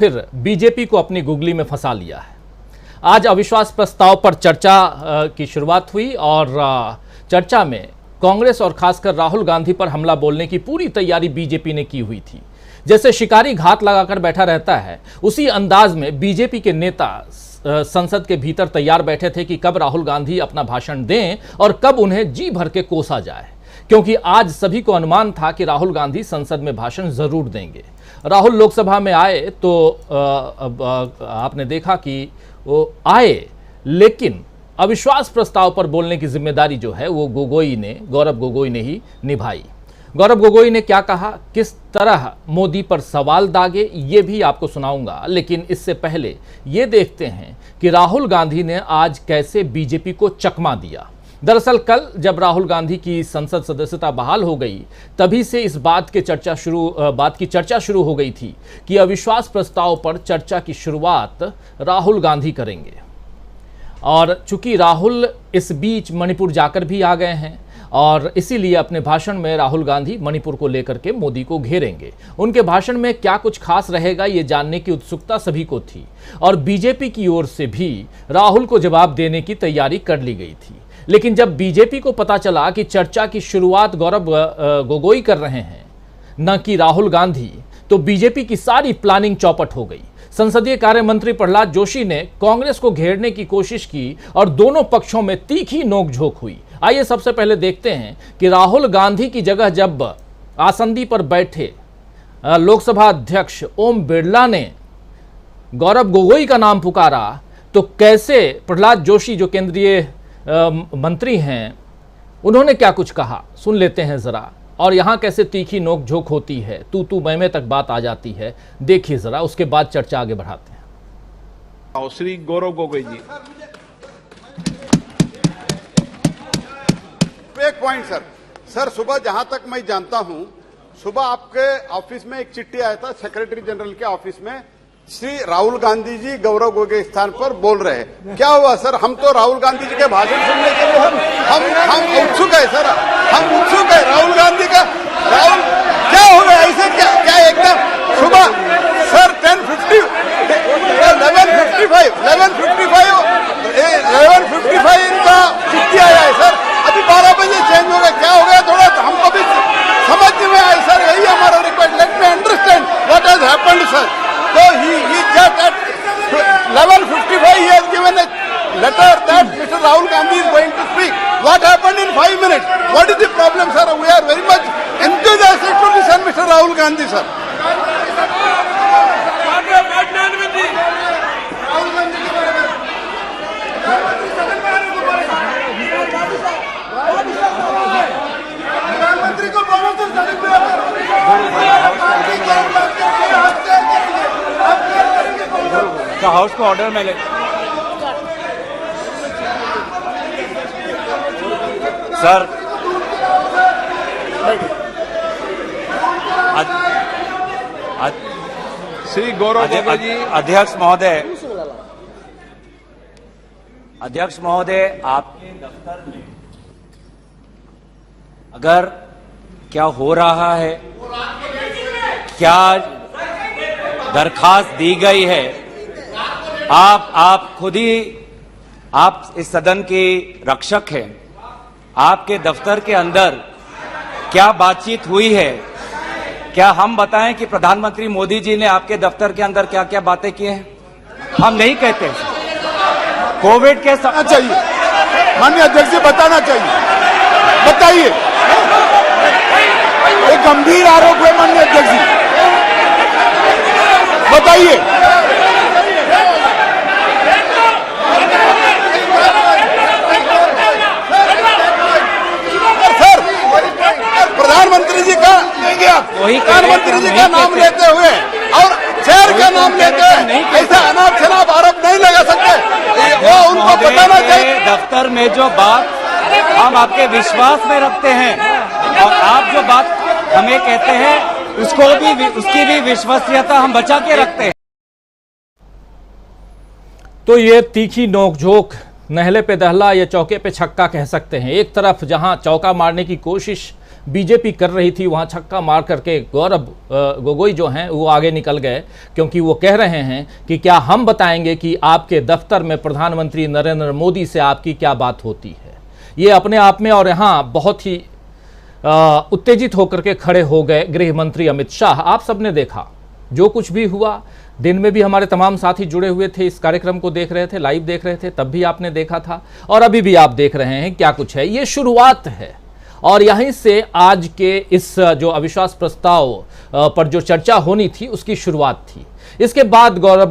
फिर बीजेपी को अपनी गुगली में फंसा लिया है। आज अविश्वास प्रस्ताव पर चर्चा की शुरुआत हुई और चर्चा में कांग्रेस और खासकर राहुल गांधी पर हमला बोलने की पूरी तैयारी बीजेपी ने की हुई थी। जैसे शिकारी घात लगाकर बैठा रहता है, उसी अंदाज में बीजेपी के नेता संसद के भीतर तैयार बैठे थे कि कब राहुल गांधी अपना भाषण दें और कब उन्हें जी भर के कोसा जाए, क्योंकि आज सभी को अनुमान था कि राहुल गांधी संसद में भाषण जरूर देंगे। राहुल लोकसभा में आए तो आपने देखा कि वो आए, लेकिन अविश्वास प्रस्ताव पर बोलने की जिम्मेदारी जो है वो गौरव गोगोई ने ही निभाई। गौरव गोगोई ने क्या कहा, किस तरह मोदी पर सवाल दागे, ये भी आपको सुनाऊंगा, लेकिन इससे पहले ये देखते हैं कि राहुल गांधी ने आज कैसे बीजेपी को चकमा दिया। दरअसल कल जब राहुल गांधी की संसद सदस्यता बहाल हो गई, तभी से इस बात की चर्चा शुरू हो गई थी कि अविश्वास प्रस्ताव पर चर्चा की शुरुआत राहुल गांधी करेंगे। और चूंकि राहुल इस बीच मणिपुर जाकर भी आ गए हैं और इसीलिए अपने भाषण में राहुल गांधी मणिपुर को लेकर के मोदी को घेरेंगे। उनके भाषण में क्या कुछ खास रहेगा, ये जानने की उत्सुकता सभी को थी और बीजेपी की ओर से भी राहुल को जवाब देने की तैयारी कर ली गई थी। लेकिन जब बीजेपी को पता चला कि चर्चा की शुरुआत गौरव गोगोई कर रहे हैं, न कि राहुल गांधी, तो बीजेपी की सारी प्लानिंग चौपट हो गई। संसदीय कार्य मंत्री प्रहलाद जोशी ने कांग्रेस को घेरने की कोशिश की और दोनों पक्षों में तीखी नोकझोंक हुई। आइए सबसे पहले देखते हैं कि राहुल गांधी की जगह जब आसंदी पर बैठे लोकसभा अध्यक्ष ओम बिरला ने गौरव गोगोई का नाम पुकारा तो कैसे प्रहलाद जोशी जो केंद्रीय मंत्री हैं, उन्होंने क्या कुछ कहा, सुन लेते हैं जरा। और यहां कैसे तीखी नोकझोंक होती है, तू मैं तक बात आ जाती है, देखिए जरा, उसके बाद चर्चा आगे बढ़ाते हैं। श्री गौरव गोगोई जी, एक पॉइंट सर, सुबह जहां तक मैं जानता हूं, सुबह आपके ऑफिस में एक चिट्ठी आया था सेक्रेटरी जनरल के ऑफिस में, श्री राहुल गांधी जी गौरव गोगोई स्थान पर बोल रहे हैं। क्या हुआ सर? हम तो राहुल गांधी जी के भाषण सुनने के लिए हम उत्सुक है सर, हम उत्सुक है राहुल गांधी का। राहुल क्या हो गया ऐसे? क्या एकदम सुबह सर 11:55 इनका चिट्ठी आया है सर, अभी 12 बजे चेंज हो गया। क्या हो गया? थोड़ा हमको भी समझ में आए सर, यही हमारा request. Let me understand what has happened sir. So he just at 11:55 he has given a letter that Mr. Rahul Gandhi is going to speak. What happened in 5 minutes? What is the problem, sir? We are very much enthusiastic to listen Mr. Rahul Gandhi, sir. प्रधानमंत्री को बोलो तो house को order में ले। Sir Shri Gaurav Gogoi जी। अध्यक्ष महोदय, आपके दफ्तर में अगर क्या हो रहा है, क्या दरखास्त दी गई है, आप खुद ही, आप इस सदन के रक्षक हैं, आपके दफ्तर के अंदर क्या बातचीत हुई है? क्या हम बताएं कि प्रधानमंत्री मोदी जी ने आपके दफ्तर के अंदर क्या क्या बातें की हैं? हम नहीं कहते। कोविड के चाहिए माननीय अध्यक्ष जी, बताना चाहिए, बताइए। एक गंभीर आरोप है माननीय अध्यक्ष जी, बताइए। प्रधानमंत्री जी का लेंगे आप, प्रधानमंत्री जी का नाम लेते हुए और चेयर का नाम लेते हुए ऐसा अनाप शनाप आरोप नहीं लगा सकते, वो उनको बताना चाहिए। दफ्तर में जो बात हम आपके विश्वास में रखते हैं और आप जो बात हमें कहते हैं उसकी भी विश्वसनीयता हम बचा के रखते हैं। तो ये तीखी नोकझोंक, नहले पे दहला या चौके पे छक्का कह सकते हैं। एक तरफ जहां चौका मारने की कोशिश बीजेपी कर रही थी वहां छक्का मार करके गौरव गोगोई जो हैं वो आगे निकल गए, क्योंकि वो कह रहे हैं कि क्या हम बताएंगे कि आपके दफ्तर में प्रधानमंत्री नरेंद्र मोदी से आपकी क्या बात होती है। ये अपने आप में, और यहाँ बहुत ही उत्तेजित होकर के खड़े हो गए गृह मंत्री अमित शाह। आप सबने देखा जो कुछ भी हुआ, दिन में भी हमारे तमाम साथी जुड़े हुए थे, इस कार्यक्रम को देख रहे थे, लाइव देख रहे थे, तब भी आपने देखा था और अभी भी आप देख रहे हैं क्या कुछ है। ये शुरुआत है और यहीं से आज के इस जो अविश्वास प्रस्ताव पर जो चर्चा होनी थी उसकी शुरुआत थी। इसके बाद गौरव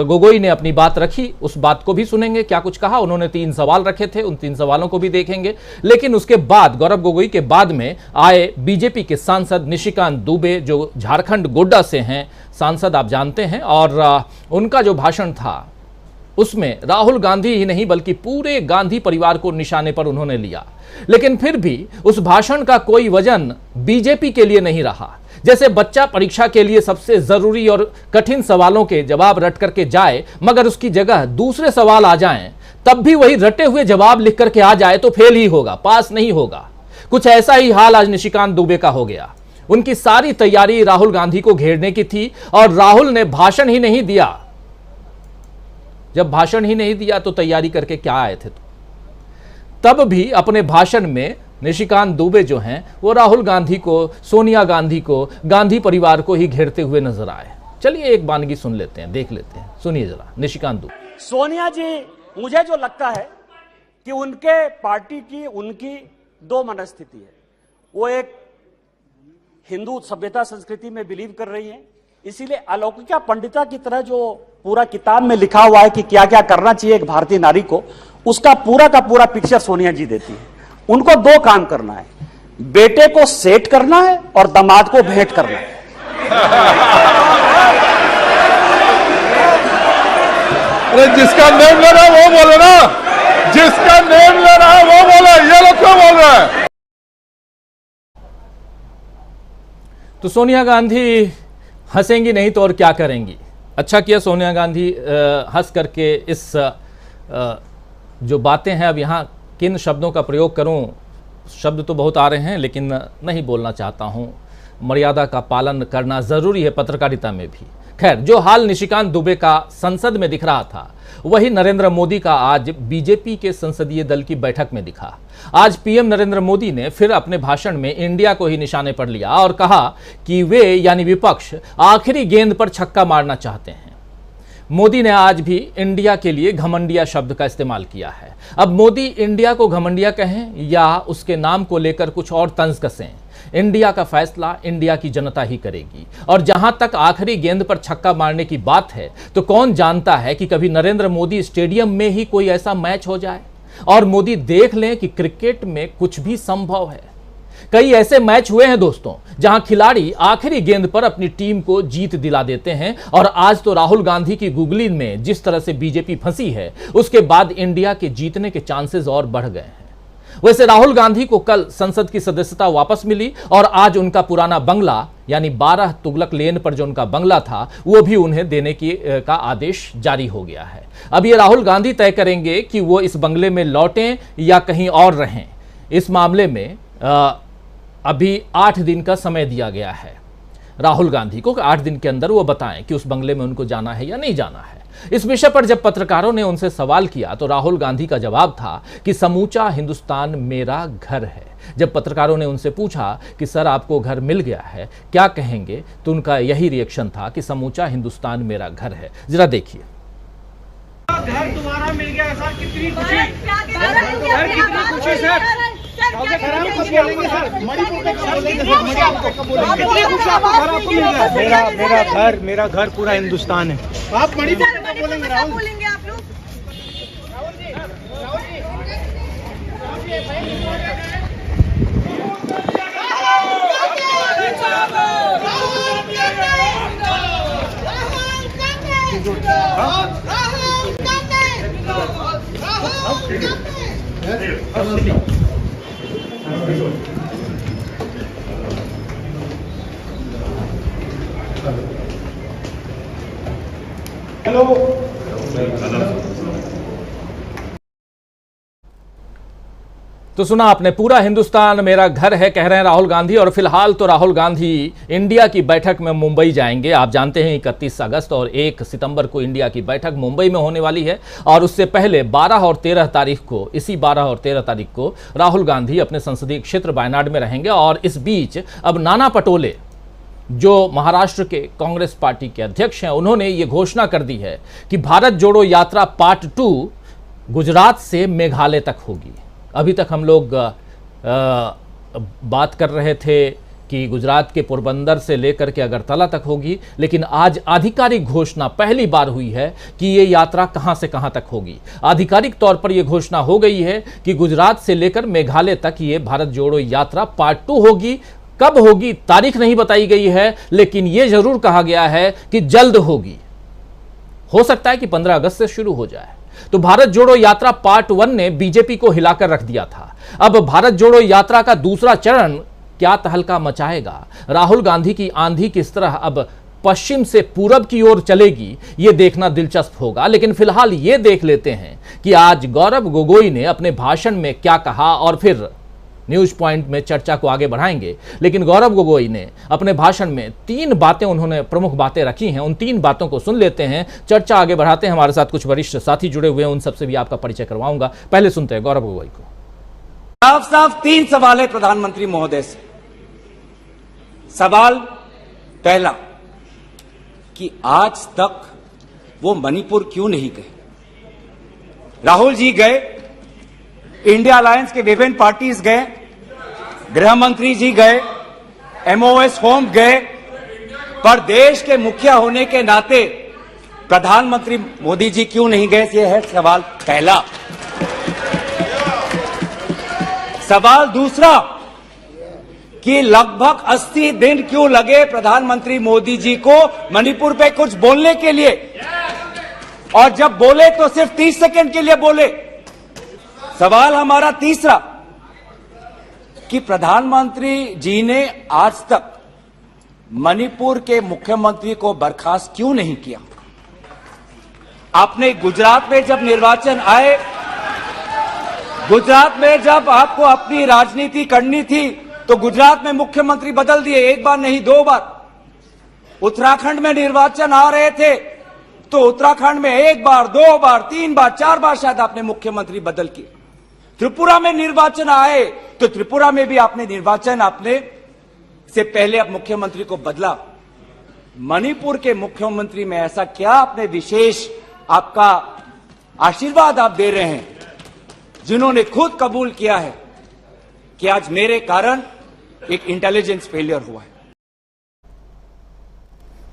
गोगोई ने अपनी बात रखी, उस बात को भी सुनेंगे क्या कुछ कहा। उन्होंने 3 सवाल रखे थे, उन 3 सवालों को भी देखेंगे। लेकिन उसके बाद गौरव गोगोई के बाद में आए बीजेपी के सांसद निशिकांत दुबे, जो झारखंड गोड्डा से हैं सांसद, आप जानते हैं, और उनका जो भाषण था उसमें राहुल गांधी ही नहीं बल्कि पूरे गांधी परिवार को निशाने पर उन्होंने लिया। लेकिन फिर भी उस भाषण का कोई वजन बीजेपी के लिए नहीं रहा। जैसे बच्चा परीक्षा के लिए सबसे जरूरी और कठिन सवालों के जवाब रट करके जाए, मगर उसकी जगह दूसरे सवाल आ जाएं, तब भी वही रटे हुए जवाब लिख करके आ जाए तो फेल ही होगा, पास नहीं होगा। कुछ ऐसा ही हाल आज निशिकांत दुबे का हो गया। उनकी सारी तैयारी राहुल गांधी को घेरने की थी और राहुल ने भाषण ही नहीं दिया। जब भाषण ही नहीं दिया तो तैयारी करके क्या आए थे? तब भी अपने भाषण में निशिकांत दुबे जो हैं वो राहुल गांधी को, सोनिया गांधी को, गांधी परिवार को ही घेरते हुए नजर आए। चलिए एक वानगी सुन लेते हैं, देख लेते हैं, सुनिए जरा निशिकांत दुबे। सोनिया जी, मुझे जो लगता है कि उनके पार्टी की, उनकी 2 मनस्थिति है। वो एक हिंदू सभ्यता संस्कृति में बिलीव कर रही है, इसीलिए अलौकिका पंडिता की तरह जो पूरा किताब में लिखा हुआ है कि क्या क्या करना चाहिए एक भारतीय नारी को, उसका पूरा का पूरा पिक्चर सोनिया जी देती है। उनको 2 काम करना है, बेटे को सेट करना है और दामाद को भेंट करना है। अरे जिसका नेम ले रहा है वो बोले ना, जिसका नेम ले रहा है वो बोले, ये लोग क्यों बोल रहे हैं? तो सोनिया गांधी हंसेंगी नहीं तो और क्या करेंगी। अच्छा किया सोनिया गांधी हंस करके इस जो बातें हैं, अब यहाँ किन शब्दों का प्रयोग करूं, शब्द तो बहुत आ रहे हैं लेकिन नहीं बोलना चाहता हूं। मर्यादा का पालन करना ज़रूरी है पत्रकारिता में भी। खैर, जो हाल निशिकांत दुबे का संसद में दिख रहा था वही नरेंद्र मोदी का आज बीजेपी के संसदीय दल की बैठक में दिखा। आज पीएम नरेंद्र मोदी ने फिर अपने भाषण में इंडिया को ही निशाने पर लिया और कहा कि वे यानी विपक्ष आखिरी गेंद पर छक्का मारना चाहते हैं। मोदी ने आज भी इंडिया के लिए घमंडिया शब्द का इस्तेमाल किया है। अब मोदी इंडिया को घमंडिया कहें या उसके नाम को लेकर कुछ और तंज कसें, इंडिया का फैसला इंडिया की जनता ही करेगी। और जहां तक आखिरी गेंद पर छक्का मारने की बात है, तो कौन जानता है कि कभी नरेंद्र मोदी स्टेडियम में ही कोई ऐसा मैच हो जाए और मोदी देख लें कि क्रिकेट में कुछ भी संभव है। कई ऐसे मैच हुए हैं दोस्तों जहां खिलाड़ी आखिरी गेंद पर अपनी टीम को जीत दिला देते हैं, और आज तो राहुल गांधी की गुगली में जिस तरह से बीजेपी फंसी है, उसके बाद इंडिया के जीतने के चांसेस और बढ़ गए हैं। वैसे राहुल गांधी को कल संसद की सदस्यता वापस मिली और आज उनका पुराना बंगला यानी 12 तुगलक लेन पर जो उनका बंगला था वो भी उन्हें देने का आदेश जारी हो गया है। अब ये राहुल गांधी तय करेंगे कि वो इस बंगले में लौटें या कहीं और रहें। इस मामले में अभी 8 दिन का समय दिया गया है राहुल गांधी को, 8 दिन के अंदर वो बताएं कि उस बंगले में उनको जाना है या नहीं जाना है। इस विषय पर जब पत्रकारों ने उनसे सवाल किया तो राहुल गांधी का जवाब था कि समूचा हिंदुस्तान मेरा घर है। जब पत्रकारों ने उनसे पूछा कि सर आपको घर मिल गया है, क्या कहेंगे, तो उनका यही रिएक्शन था कि समूचा हिंदुस्तान मेरा घर है। जरा देखिए। घर दोबारा मिल गया है सर, कितनी खुशी, सर कितनी खुशी सर। मेरा घर पूरा हिंदुस्तान है। आप मणिपुर में बोलेंगे राहुल? बोलेंगे आप लोग? हेलो। तो सुना आपने, पूरा हिंदुस्तान मेरा घर है कह रहे हैं राहुल गांधी। और फिलहाल तो राहुल गांधी इंडिया की बैठक में मुंबई जाएंगे। आप जानते हैं 31 अगस्त और 1 सितंबर को इंडिया की बैठक मुंबई में होने वाली है। और उससे पहले 12 और 13 तारीख को, इसी 12 और 13 तारीख को राहुल गांधी अपने संसदीय क्षेत्र वायनाड में रहेंगे। और इस बीच अब नाना पटोले, जो महाराष्ट्र के कांग्रेस पार्टी के अध्यक्ष हैं, उन्होंने ये घोषणा कर दी है कि भारत जोड़ो यात्रा पार्ट 2 गुजरात से मेघालय तक होगी। अभी तक हम लोग बात कर रहे थे कि गुजरात के पोरबंदर से लेकर के अगरतला तक होगी, लेकिन आज आधिकारिक घोषणा पहली बार हुई है कि ये यात्रा कहां से कहां तक होगी। आधिकारिक तौर पर यह घोषणा हो गई है कि गुजरात से लेकर मेघालय तक ये भारत जोड़ो यात्रा पार्ट 2 होगी। कब होगी तारीख नहीं बताई गई है, लेकिन यह जरूर कहा गया है कि जल्द होगी। हो सकता है कि 15 अगस्त से शुरू हो जाए। तो भारत जोड़ो यात्रा पार्ट 1 ने बीजेपी को हिलाकर रख दिया था। अब भारत जोड़ो यात्रा का दूसरा चरण क्या तहलका मचाएगा, राहुल गांधी की आंधी किस तरह अब पश्चिम से पूरब की ओर चलेगी, यह देखना दिलचस्प होगा। लेकिन फिलहाल यह देख लेते हैं कि आज गौरव गोगोई ने अपने भाषण में क्या कहा, और फिर न्यूज पॉइंट में चर्चा को आगे बढ़ाएंगे। लेकिन गौरव गोगोई ने अपने भाषण में 3 बातें, उन्होंने प्रमुख बातें रखी हैं। उन 3 बातों को सुन लेते हैं, चर्चा आगे बढ़ाते हैं। हमारे साथ कुछ वरिष्ठ साथी जुड़े हुए हैं, उन सबसे भी आपका परिचय करवाऊंगा। पहले सुनते हैं गौरव गोगोई को। साफ साफ 3 सवाल है प्रधानमंत्री महोदय से। सवाल पहला कि आज तक वो मणिपुर क्यों नहीं गए। राहुल जी गए, इंडिया अलायंस के विभिन्न पार्टीज गए, गृह मंत्री जी गए, एमओएस होम गए, पर देश के मुखिया होने के नाते प्रधानमंत्री मोदी जी क्यों नहीं गए, यह है सवाल पहला। सवाल दूसरा कि लगभग 80 दिन क्यों लगे प्रधानमंत्री मोदी जी को मणिपुर पे कुछ बोलने के लिए, और जब बोले तो सिर्फ 30 सेकंड के लिए बोले। सवाल हमारा तीसरा कि प्रधानमंत्री जी ने आज तक मणिपुर के मुख्यमंत्री को बर्खास्त क्यों नहीं किया। आपने गुजरात में जब निर्वाचन आए, गुजरात में जब आपको अपनी राजनीति करनी थी तो गुजरात में मुख्यमंत्री बदल दिए, एक बार नहीं 2 बार। उत्तराखंड में निर्वाचन आ रहे थे तो उत्तराखंड में 1 बार, 2 बार, 3 बार, 4 बार शायद आपने मुख्यमंत्री बदल किए। त्रिपुरा में निर्वाचन आए तो त्रिपुरा में भी आपने निर्वाचन आपने से पहले अब मुख्यमंत्री को बदला। मणिपुर के मुख्यमंत्री में ऐसा क्या आपने विशेष, आपका आशीर्वाद आप दे रहे हैं, जिन्होंने खुद कबूल किया है कि आज मेरे कारण एक इंटेलिजेंस फेलियर हुआ है।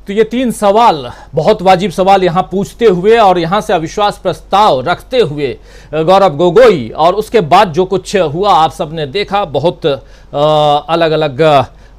तो ये 3 सवाल, बहुत वाजिब सवाल यहां पूछते हुए और यहां से अविश्वास प्रस्ताव रखते हुए गौरव गोगोई, और उसके बाद जो कुछ हुआ आप सबने देखा। बहुत अलग अलग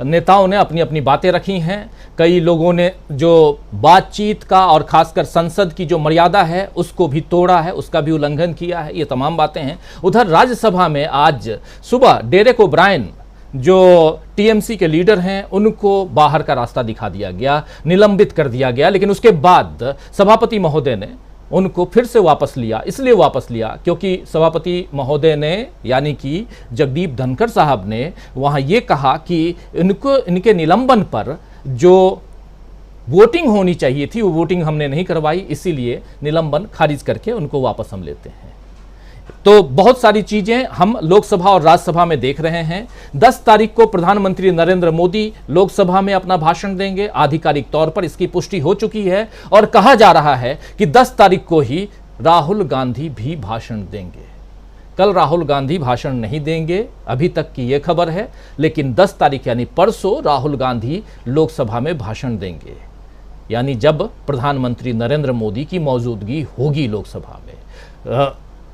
नेताओं ने अपनी अपनी बातें रखी हैं। कई लोगों ने जो बातचीत का और खासकर संसद की जो मर्यादा है उसको भी तोड़ा है, उसका भी उल्लंघन किया है। ये तमाम बातें हैं। उधर राज्यसभा में आज सुबह डेरेक ओब्रायन, जो टीएमसी के लीडर हैं, उनको बाहर का रास्ता दिखा दिया गया, निलंबित कर दिया गया। लेकिन उसके बाद सभापति महोदय ने उनको फिर से वापस लिया। इसलिए वापस लिया क्योंकि सभापति महोदय ने, यानी कि जगदीप धनखड़ साहब ने वहां ये कहा कि इनके निलंबन पर जो वोटिंग होनी चाहिए थी वो वोटिंग हमने नहीं करवाई, इसीलिए निलंबन खारिज करके उनको वापस हम लेते हैं। तो बहुत सारी चीजें हम लोकसभा और राज्यसभा में देख रहे हैं। 10 तारीख को प्रधानमंत्री नरेंद्र मोदी लोकसभा में अपना भाषण देंगे। आधिकारिक तौर पर इसकी पुष्टि हो चुकी है और कहा जा रहा है कि 10 तारीख को ही राहुल गांधी भी भाषण देंगे। कल राहुल गांधी भाषण नहीं देंगे, अभी तक की यह खबर है, लेकिन 10 तारीख यानी परसों राहुल गांधी लोकसभा में भाषण देंगे, यानी जब प्रधानमंत्री नरेंद्र मोदी की मौजूदगी होगी लोकसभा में।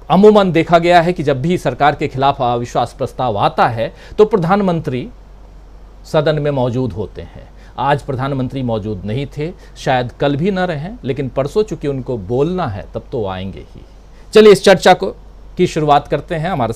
अमूमन देखा गया है कि जब भी सरकार के खिलाफ अविश्वास प्रस्ताव आता है तो प्रधानमंत्री सदन में मौजूद होते हैं। आज प्रधानमंत्री मौजूद नहीं थे, शायद कल भी न रहें, लेकिन परसों चूंकि उनको बोलना है तब तो आएंगे ही। चलिए इस चर्चा की शुरुआत करते हैं। हमारे